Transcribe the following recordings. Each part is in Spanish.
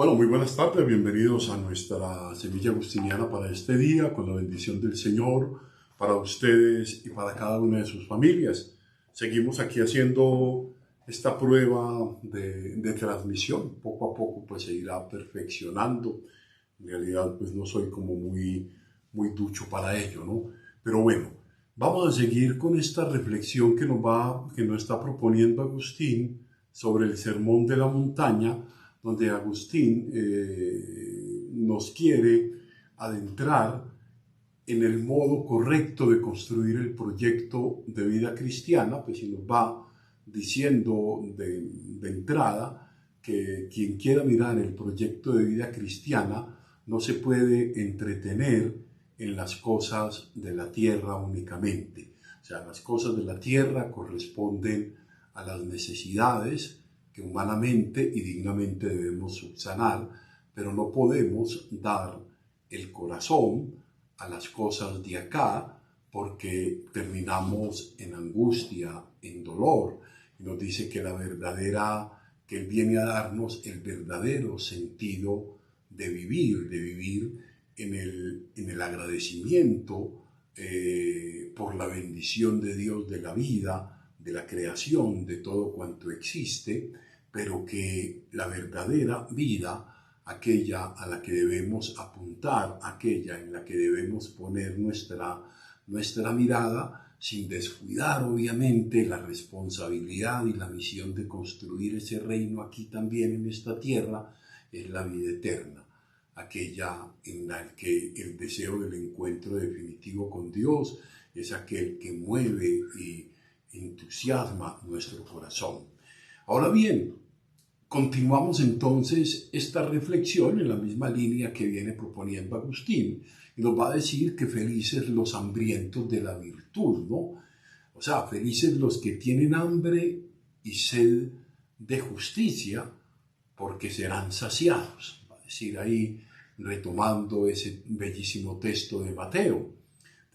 Bueno, muy buenas tardes, bienvenidos a nuestra semilla agustiniana para este día, con la bendición del Señor para ustedes y para cada una de sus familias. Seguimos aquí haciendo esta prueba de transmisión, poco a poco pues se irá perfeccionando. En realidad pues no soy como muy ducho para ello, ¿no? Pero bueno, vamos a seguir con esta reflexión que nos está proponiendo Agustín sobre el Sermón de la Montaña, donde Agustín nos quiere adentrar en el modo correcto de construir el proyecto de vida cristiana, pues y nos va diciendo de entrada que quien quiera mirar el proyecto de vida cristiana no se puede entretener en las cosas de la tierra únicamente. O sea, las cosas de la tierra corresponden a las necesidades que humanamente y dignamente debemos subsanar, pero no podemos dar el corazón a las cosas de acá porque terminamos en angustia, en dolor. Y nos dice que que Él viene a darnos el verdadero sentido de vivir en el agradecimiento por la bendición de Dios de la vida, de la creación, de todo cuanto existe, pero que la verdadera vida, aquella a la que debemos apuntar, aquella en la que debemos poner nuestra mirada, sin descuidar obviamente la responsabilidad y la misión de construir ese reino aquí también en esta tierra, es la vida eterna, aquella en la que el deseo del encuentro definitivo con Dios es aquel que mueve y entusiasma nuestro corazón. Ahora bien, continuamos entonces esta reflexión en la misma línea que viene proponiendo Agustín, y nos va a decir que felices los hambrientos de la virtud, ¿no? O sea, felices los que tienen hambre y sed de justicia, porque serán saciados. Va a decir ahí, retomando ese bellísimo texto de Mateo.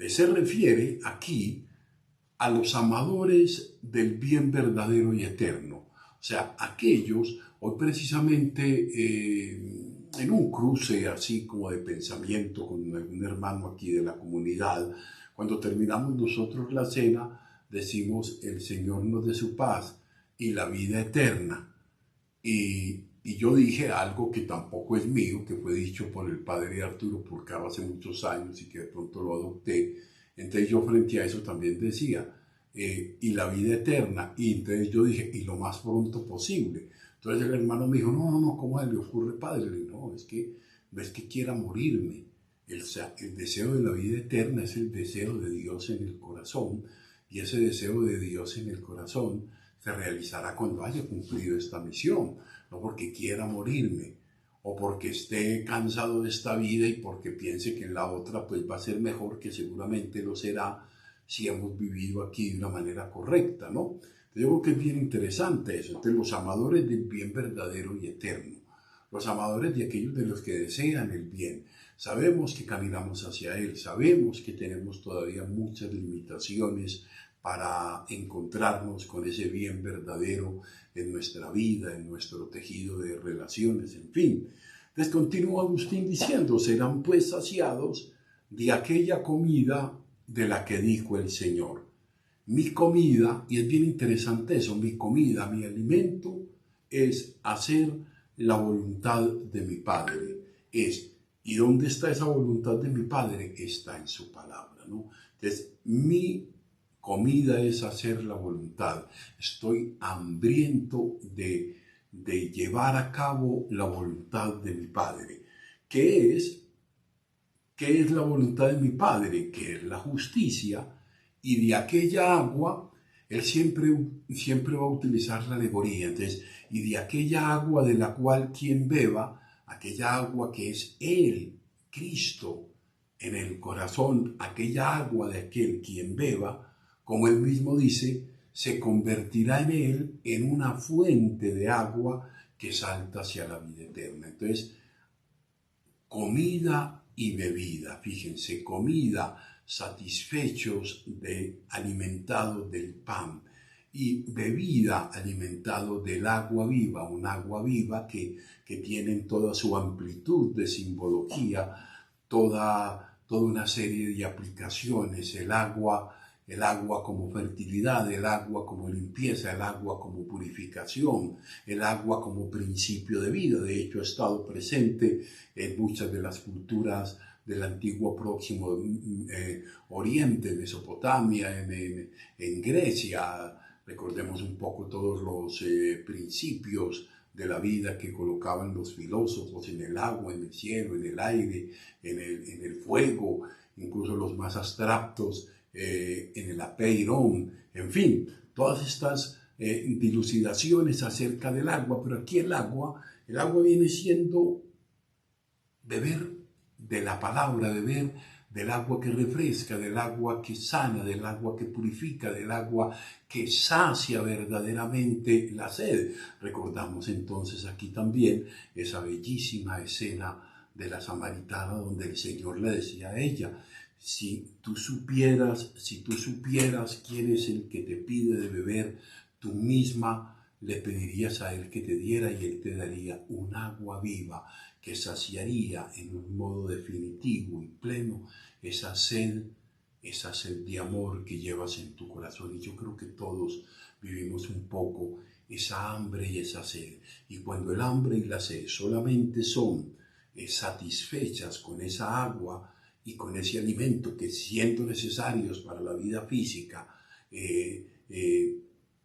Se refiere aquí a los amadores del bien verdadero y eterno. O sea, aquellos, hoy precisamente en un cruce así como de pensamiento con un hermano aquí de la comunidad, cuando terminamos nosotros la cena, decimos el Señor nos dé su paz y la vida eterna. Y yo dije algo que tampoco es mío, que fue dicho por el padre Arturo Purcaro hace muchos años y que de pronto lo adopté. Entonces yo frente a eso también decía, y la vida eterna. Y entonces yo dije, y lo más pronto posible. Entonces el hermano me dijo, no, ¿cómo le ocurre, padre? Le dije, no, no es que quiera morirme. El deseo de la vida eterna es el deseo de Dios en el corazón. Y ese deseo de Dios en el corazón se realizará cuando haya cumplido esta misión, no porque quiera morirme o porque esté cansado de esta vida y porque piense que en la otra pues va a ser mejor, que seguramente lo será si hemos vivido aquí de una manera correcta, ¿no? Yo creo que es bien interesante eso. Entonces, los amadores del bien verdadero y eterno, los amadores de aquellos de los que desean el bien, sabemos que caminamos hacia él, sabemos que tenemos todavía muchas limitaciones para encontrarnos con ese bien verdadero en nuestra vida, en nuestro tejido de relaciones, en fin. Entonces continúa Agustín diciendo, serán pues saciados de aquella comida de la que dijo el Señor. Mi comida, y es bien interesante eso, mi comida, mi alimento, es hacer la voluntad de mi Padre. ¿Y dónde está esa voluntad de mi Padre? Está en su palabra, ¿no? Entonces, mi comida es hacer la voluntad. Estoy hambriento de llevar a cabo la voluntad de mi Padre. ¿Qué es? ¿Qué es la voluntad de mi Padre? Que es la justicia. Y de aquella agua, Él siempre va a utilizar la alegoría. Entonces, y de aquella agua de la cual quien beba, aquella agua que es Él, Cristo, en el corazón, aquella agua de aquel quien beba, como Él mismo dice, se convertirá en Él en una fuente de agua que salta hacia la vida eterna. Entonces, comida y bebida, fíjense, comida, satisfechos alimentados del pan, y bebida alimentado del agua viva, un agua viva que tiene en toda su amplitud de simbología, toda una serie de aplicaciones, el agua como fertilidad, el agua como limpieza, el agua como purificación, el agua como principio de vida. De hecho, ha estado presente en muchas de las culturas del antiguo Próximo Oriente, Mesopotamia, en Grecia. Recordemos un poco todos los principios de la vida que colocaban los filósofos en el agua, en el cielo, en el aire, en el fuego, incluso los más abstractos en el apeirón, en fin, todas estas dilucidaciones acerca del agua, pero aquí el agua viene siendo beber de la palabra, beber del agua que refresca, del agua que sana, del agua que purifica, del agua que sacia verdaderamente la sed. Recordamos entonces aquí también esa bellísima escena de la samaritana donde el Señor le decía a ella: si tú supieras quién es el que te pide de beber, tú misma le pedirías a él que te diera y él te daría un agua viva que saciaría en un modo definitivo y pleno esa sed de amor que llevas en tu corazón. Y yo creo que todos vivimos un poco esa hambre y esa sed. Y cuando el hambre y la sed solamente son satisfechas con esa agua y con ese alimento que, siendo necesarios para la vida física,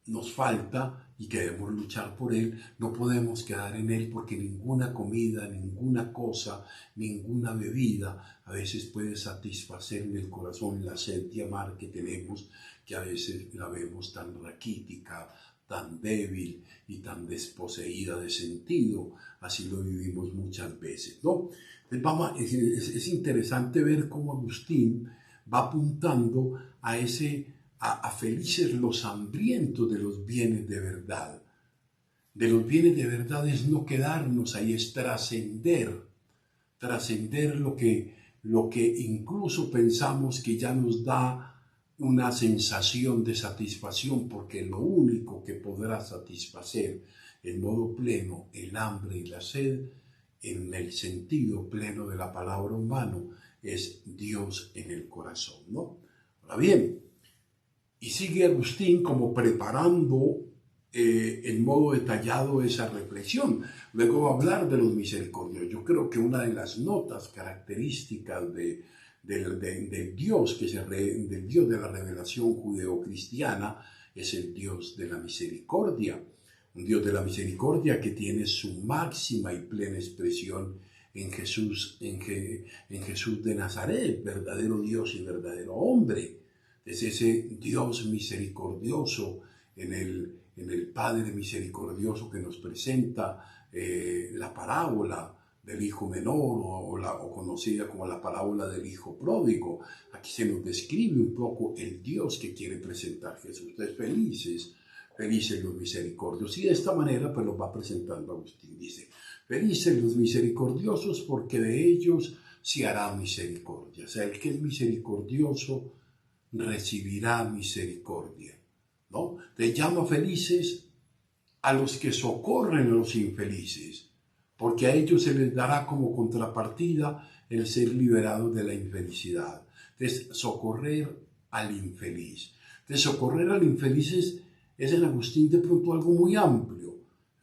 nos falta y que debemos luchar por él, no podemos quedar en él, porque ninguna comida, ninguna cosa, ninguna bebida a veces puede satisfacer en el corazón la sed de amar que tenemos, que a veces la vemos tan raquítica, tan débil y tan desposeída de sentido. Así lo vivimos muchas veces, ¿no? Es interesante ver cómo Agustín va apuntando a felices los hambrientos de los bienes de verdad. De los bienes de verdad es no quedarnos ahí, es trascender lo que incluso pensamos que ya nos da una sensación de satisfacción, porque lo único que podrá satisfacer en modo pleno el hambre y la sed, en el sentido pleno de la palabra humano, es Dios en el corazón, ¿no? Ahora bien, y sigue Agustín como preparando en modo detallado esa reflexión. Luego va a hablar de los misericordios. Yo creo que una de las notas características del Dios del Dios de la revelación judeocristiana es el Dios de la misericordia. Un Dios de la misericordia que tiene su máxima y plena expresión en Jesús de Nazaret, verdadero Dios y verdadero hombre. Es ese Dios misericordioso en el Padre misericordioso que nos presenta la parábola del hijo menor o conocida como la parábola del hijo pródigo. Aquí se nos describe un poco el Dios que quiere presentar Jesús. Entonces, felices los misericordiosos. Y de esta manera pues los va presentando Agustín. Dice: felices los misericordiosos, porque de ellos se hará misericordia. O sea, el que es misericordioso recibirá misericordia, ¿no? Te llama felices a los que socorren a los infelices, porque a ellos se les dará como contrapartida el ser liberados de la infelicidad. Entonces, socorrer al infeliz. Entonces, socorrer al infeliz es en Agustín de pronto algo muy amplio.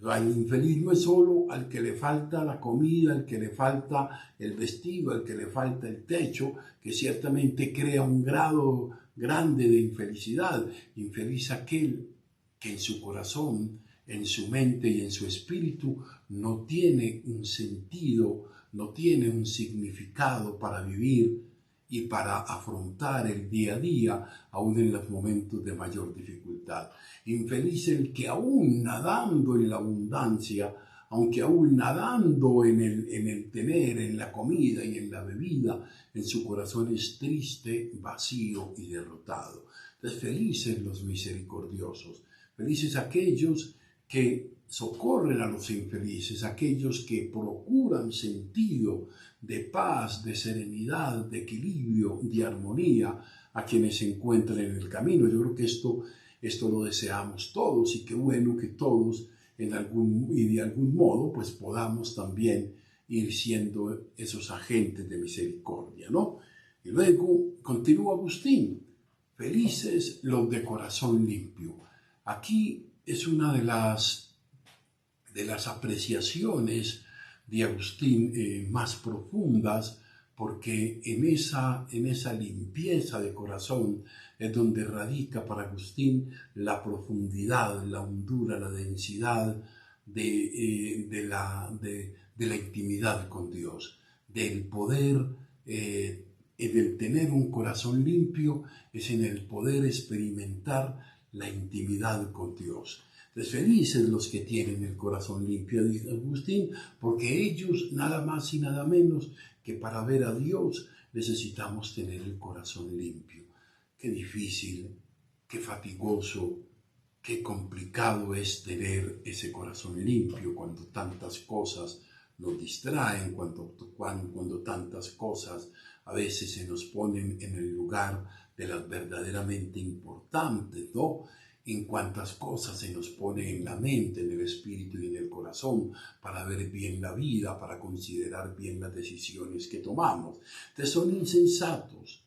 Al infeliz no es solo al que le falta la comida, al que le falta el vestido, al que le falta el techo, que ciertamente crea un grado grande de infelicidad. Infeliz aquel que en su corazón, en su mente y en su espíritu no tiene un sentido, no tiene un significado para vivir y para afrontar el día a día, aún en los momentos de mayor dificultad. Infeliz el que aún nadando en la abundancia, aunque aún nadando en el tener, en la comida y en la bebida, en su corazón es triste, vacío y derrotado. Entonces, felices los misericordiosos, felices aquellos que socorren a los infelices, aquellos que procuran sentido de paz, de serenidad, de equilibrio, de armonía a quienes se encuentran en el camino. Yo creo que esto Esto lo deseamos todos y qué bueno que todos de algún modo pues podamos también ir siendo esos agentes de misericordia, ¿no? Y luego continúa Agustín, felices los de corazón limpio. Aquí es una de las apreciaciones de Agustín más profundas, porque en esa limpieza de corazón es donde radica para Agustín la profundidad, la hondura, la densidad de la intimidad con Dios, del poder, en el tener un corazón limpio, es en el poder experimentar la intimidad con Dios. Entonces, felices los que tienen el corazón limpio, dice Agustín, porque ellos nada más y nada menos que para ver a Dios necesitamos tener el corazón limpio. Qué difícil, qué fatigoso, qué complicado es tener ese corazón limpio cuando tantas cosas nos distraen, cuando tantas cosas a veces se nos ponen en el lugar de las verdaderamente importantes, ¿no? En cuantas cosas se nos pone en la mente, en el espíritu y en el corazón para ver bien la vida, para considerar bien las decisiones que tomamos. Entonces son insensatos,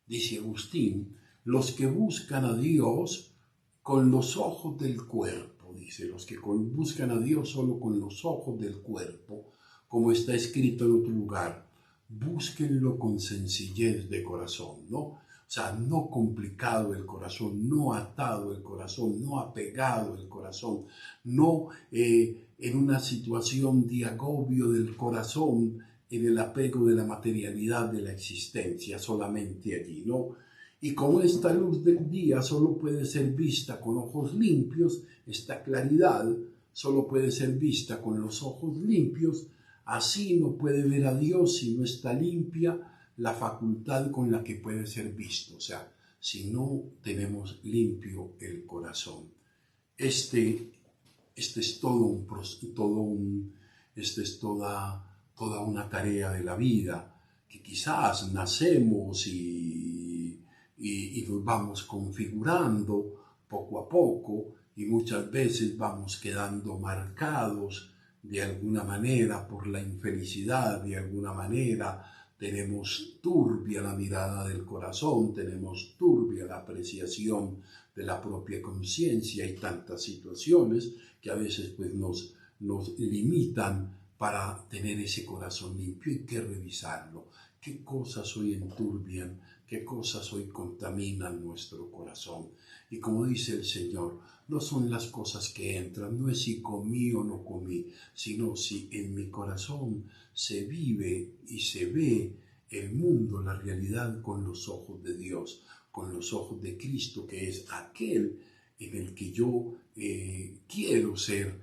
dice Agustín, los que buscan a Dios con los ojos del cuerpo, dice, los que buscan a Dios solo con los ojos del cuerpo, como está escrito en otro lugar, búsquenlo con sencillez de corazón, ¿no? O sea, no complicado el corazón, no atado el corazón, no apegado el corazón, no en una situación de agobio del corazón, en el apego de la materialidad de la existencia, solamente allí, ¿no? Y como esta luz del día solo puede ser vista con ojos limpios, esta claridad solo puede ser vista con los ojos limpios, así no puede ver a Dios si no está limpia la facultad con la que puede ser visto, o sea, si no tenemos limpio el corazón. Este es toda una tarea de la vida, que quizás nacemos y nos vamos configurando poco a poco y muchas veces vamos quedando marcados de alguna manera por la infelicidad, de alguna manera tenemos turbia la mirada del corazón, tenemos turbia la apreciación de la propia conciencia y tantas situaciones que a veces pues nos limitan para tener ese corazón limpio. Hay que revisarlo. ¿Qué cosas hoy enturbian? ¿Qué cosas hoy contaminan nuestro corazón? Y como dice el Señor, no son las cosas que entran, no es si comí o no comí, sino si en mi corazón se vive y se ve el mundo, la realidad con los ojos de Dios, con los ojos de Cristo, que es aquel en el que yo quiero ser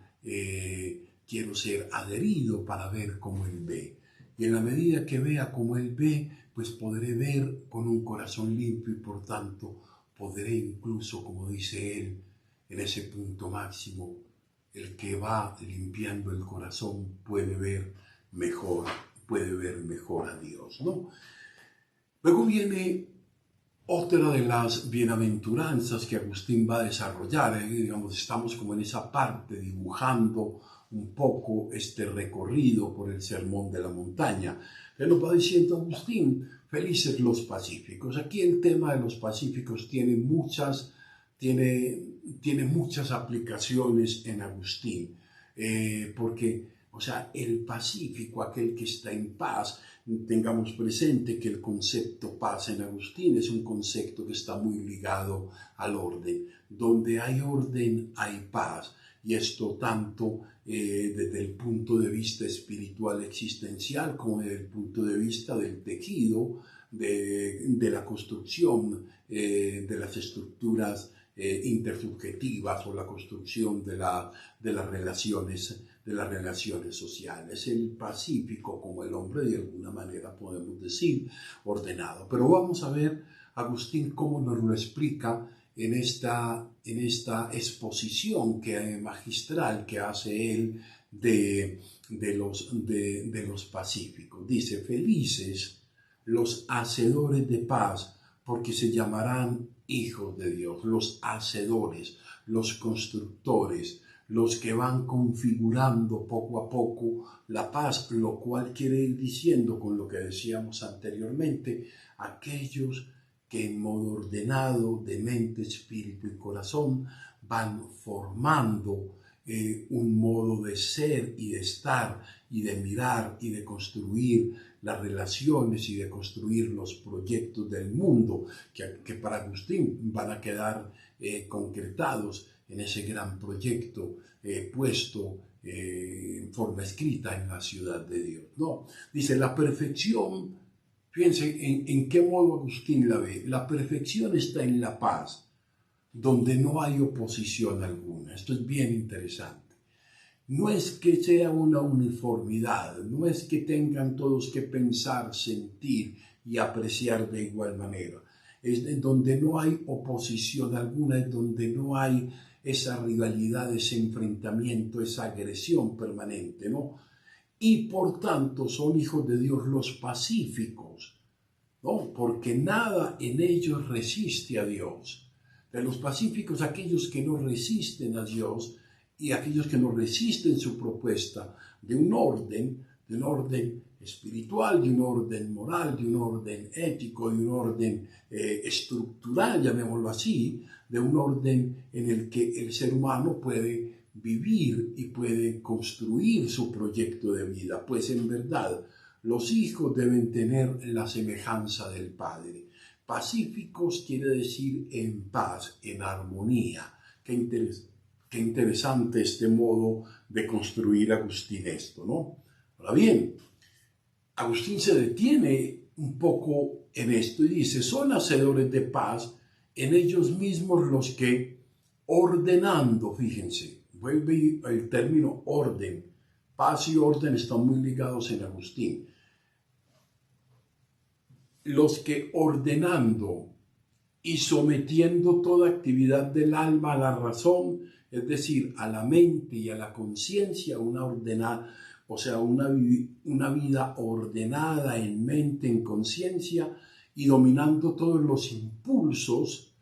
adherido para ver cómo Él ve. Y en la medida que vea como Él ve, pues podré ver con un corazón limpio y por tanto podré incluso, como dice Él, en ese punto máximo, el que va limpiando el corazón puede ver mejor a Dios, ¿no? Luego viene otra de las bienaventuranzas que Agustín va a desarrollar, digamos, estamos como en esa parte dibujando un poco este recorrido por el Sermón de la Montaña. Él nos va diciendo Agustín, felices los pacíficos. Aquí el tema de los pacíficos tiene muchas aplicaciones en Agustín, porque, o sea, el pacífico, aquel que está en paz, tengamos presente que el concepto paz en Agustín es un concepto que está muy ligado al orden. Donde hay orden, hay paz. Y esto tanto desde el punto de vista espiritual existencial como desde el punto de vista del tejido, de la construcción de las estructuras intersubjetivas o la construcción de las relaciones sociales. El pacífico como el hombre, de alguna manera podemos decir, ordenado. Pero vamos a ver Agustín cómo nos lo explica en esta exposición magistral que hace él de los pacíficos. Dice, felices los hacedores de paz, porque se llamarán hijos de Dios, los hacedores, los constructores, los que van configurando poco a poco la paz, lo cual quiere ir diciendo con lo que decíamos anteriormente, aquellos que en modo ordenado de mente, espíritu y corazón van formando un modo de ser y de estar y de mirar y de construir las relaciones y de construir los proyectos del mundo que para Agustín van a quedar concretados en ese gran proyecto puesto en forma escrita en la ciudad de Dios, ¿no? Dice, la perfección, fíjense en qué modo Agustín la ve, la perfección está en la paz, donde no hay oposición alguna. Esto es bien interesante. No es que sea una uniformidad, no es que tengan todos que pensar, sentir y apreciar de igual manera. Es en donde no hay oposición alguna, es donde no hay esa rivalidad, ese enfrentamiento, esa agresión permanente, ¿no? Y por tanto son hijos de Dios los pacíficos, ¿no? Porque nada en ellos resiste a Dios. De los pacíficos, aquellos que no resisten a Dios y aquellos que no resisten su propuesta de un orden espiritual, de un orden moral, de un orden ético, de un orden estructural, llamémoslo así, de un orden en el que el ser humano puede vivir y puede construir su proyecto de vida. Pues en verdad, los hijos deben tener la semejanza del Padre. Pacíficos quiere decir en paz, en armonía. Qué interesante este modo de construir Agustín esto, ¿no? Ahora bien, Agustín se detiene un poco en esto y dice, son hacedores de paz en ellos mismos los que ordenando, fíjense, vuelve el término orden, paz y orden están muy ligados en Agustín. Los que ordenando y sometiendo toda actividad del alma a la razón, es decir, a la mente y a la conciencia, una vida ordenada en mente, en conciencia, y dominando todos los impulsos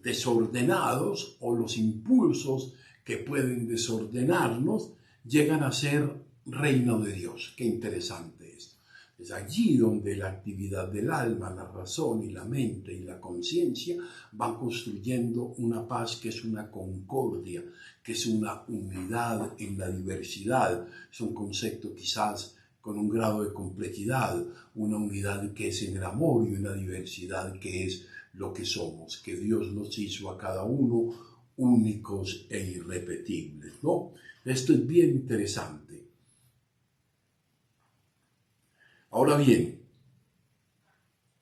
desordenados o los impulsos que pueden desordenarnos, llegan a ser reino de Dios. Qué interesante esto. Es allí donde la actividad del alma, la razón y la mente y la conciencia van construyendo una paz que es una concordia, que es una unidad en la diversidad. Es un concepto quizás con un grado de complejidad, una unidad que es en el amor y una diversidad que es lo que somos, que Dios nos hizo a cada uno únicos e irrepetibles, ¿no? Esto es bien interesante. Ahora bien,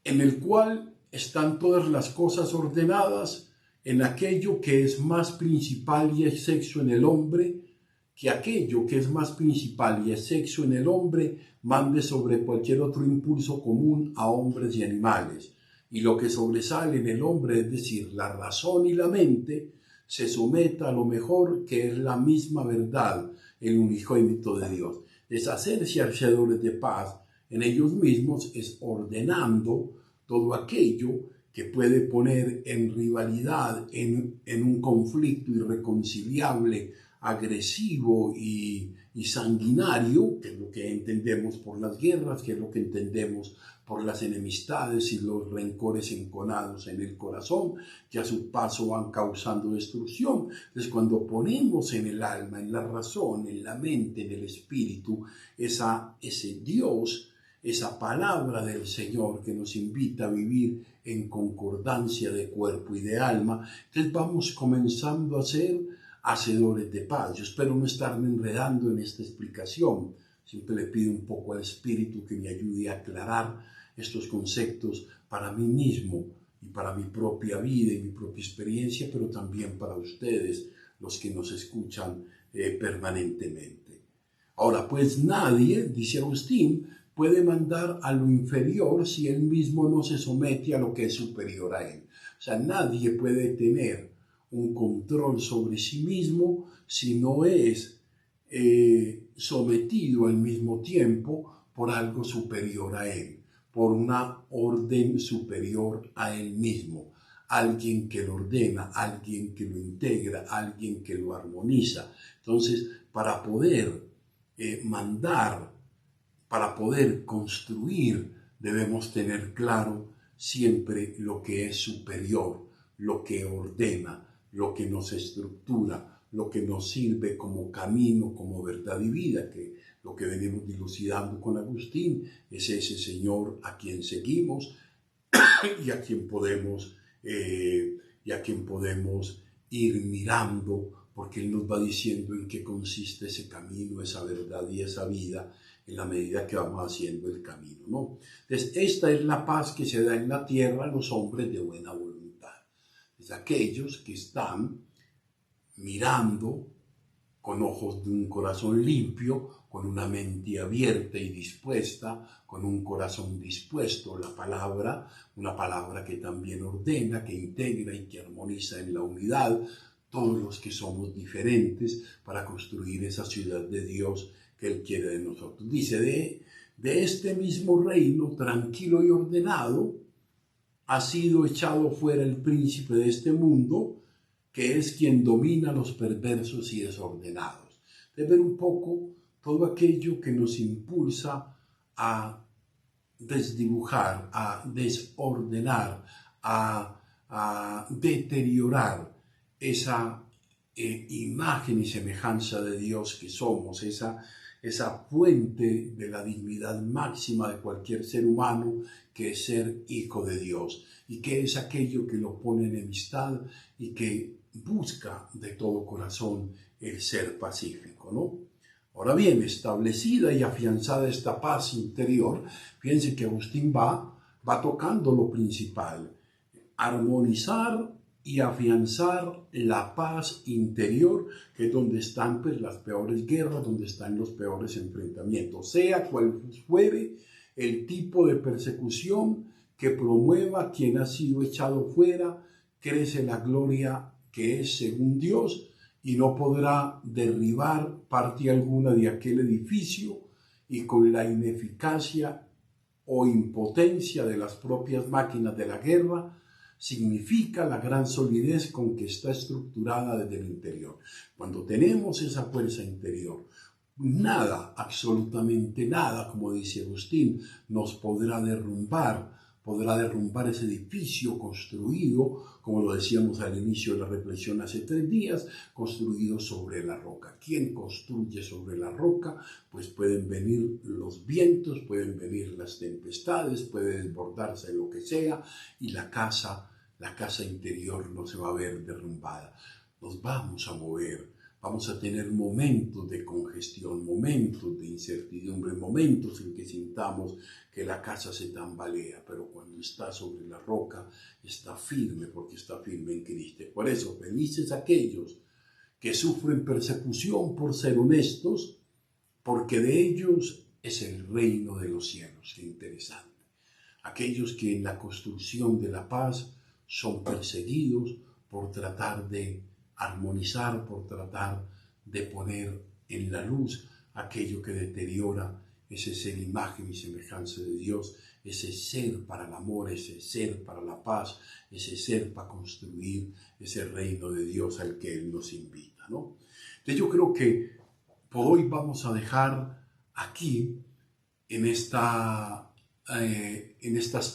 en el cual están todas las cosas ordenadas en aquello que es más principal y es sexo en el hombre, que aquello que es más principal y es sexo en el hombre mande sobre cualquier otro impulso común a hombres y animales. Y lo que sobresale en el hombre, es decir, la razón y la mente, se someta a lo mejor que es la misma verdad, el unigénito de Dios. Es hacerse hacedores de paz en ellos mismos, es ordenando todo aquello que puede poner en rivalidad, en un conflicto irreconciliable, agresivo y sanguinario, que es lo que entendemos por las guerras, que es lo que entendemos por las enemistades y los rencores enconados en el corazón, que a su paso van causando destrucción. Entonces, cuando ponemos en el alma, en la razón, en la mente, en el espíritu, ese Dios, esa palabra del Señor que nos invita a vivir en concordancia de cuerpo y de alma, entonces vamos comenzando a ser hacedores de paz. Yo espero no estarme enredando en esta explicación. Siempre le pido un poco al Espíritu que me ayude a aclarar estos conceptos para mí mismo y para mi propia vida y mi propia experiencia, pero también para ustedes, los que nos escuchan permanentemente. Ahora, pues nadie, dice Agustín, puede mandar a lo inferior si él mismo no se somete a lo que es superior a él. O sea, nadie puede tener un control sobre sí mismo si no es sometido al mismo tiempo por algo superior a él, por una orden superior a él mismo. alguien que lo ordena, alguien que lo integra, alguien que lo armoniza. Entonces, para poder mandar, para poder construir, debemos tener claro siempre lo que es superior, lo que ordena, lo que nos estructura, lo que nos sirve como camino, como verdad y vida, que lo que venimos dilucidando con Agustín es ese Señor a quien seguimos y a quien podemos, ir mirando, porque Él nos va diciendo en qué consiste ese camino, esa verdad y esa vida, en la medida que vamos haciendo el camino, ¿no? Entonces, esta es la paz que se da en la tierra a los hombres de buena voluntad. Es aquellos que están mirando con ojos de un corazón limpio, con una mente abierta y dispuesta, con un corazón dispuesto, una palabra que también ordena, que integra y que armoniza en la unidad todos los que somos diferentes para construir esa ciudad de Dios que Él quiere de nosotros. Dice, de este mismo reino tranquilo y ordenado ha sido echado fuera el príncipe de este mundo, que es quien domina a los perversos y desordenados. De ver un poco todo aquello que nos impulsa a desdibujar, a desordenar, a deteriorar esa imagen y semejanza de Dios que somos, esa fuente de la dignidad máxima de cualquier ser humano, que es ser hijo de Dios, y que es aquello que lo pone en enemistad y que busca de todo corazón el ser pacífico, ¿no? Ahora bien, establecida y afianzada esta paz interior, fíjense que Agustín va tocando lo principal: armonizar y afianzar la paz interior, que es donde están pues las peores guerras, donde están los peores enfrentamientos, sea cual fuere el tipo de persecución que promueva quien ha sido echado fuera, crece la gloria que es según Dios y no podrá derribar parte alguna de aquel edificio, y con la ineficacia o impotencia de las propias máquinas de la guerra, significa la gran solidez con que está estructurada desde el interior. Cuando tenemos esa fuerza interior, nada, absolutamente nada, como dice Agustín, nos podrá derrumbar ese edificio construido, como lo decíamos al inicio de la reflexión hace 3 días, construido sobre la roca. ¿Quién construye sobre la roca? Pues pueden venir los vientos, pueden venir las tempestades, puede desbordarse lo que sea, y la casa interior no se va a ver derrumbada. Nos vamos a mover. Vamos a tener momentos de congestión, momentos de incertidumbre, momentos en que sintamos que la casa se tambalea, pero cuando está sobre la roca está firme, porque está firme en Cristo. Por eso, felices aquellos que sufren persecución por ser honestos, porque de ellos es el reino de los cielos. Qué interesante. Aquellos que en la construcción de la paz son perseguidos por tratar de armonizar, por tratar de poner en la luz aquello que deteriora ese ser imagen y semejanza de Dios, ese ser para el amor, ese ser para la paz, ese ser para construir ese reino de Dios al que Él nos invita, ¿no? Entonces yo creo que por hoy vamos a dejar aquí en estas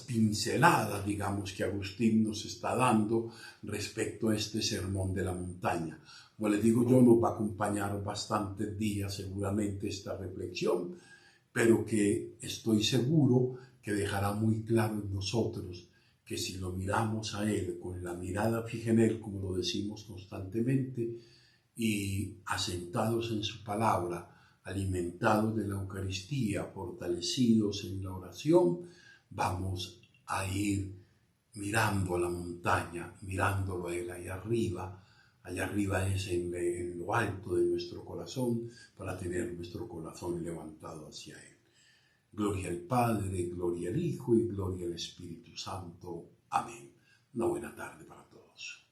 pinceladas, digamos, que Agustín nos está dando respecto a este sermón de la montaña. Como les digo yo, nos va a acompañar bastantes días seguramente esta reflexión, pero que estoy seguro que dejará muy claro en nosotros que si lo miramos a Él con la mirada fija en Él, como lo decimos constantemente, y asentados en su palabra, alimentados de la Eucaristía, fortalecidos en la oración, vamos a ir mirando a la montaña, mirándolo a Él allá arriba es en lo alto de nuestro corazón, para tener nuestro corazón levantado hacia Él. Gloria al Padre, gloria al Hijo y gloria al Espíritu Santo. Amén. Una buena tarde para todos.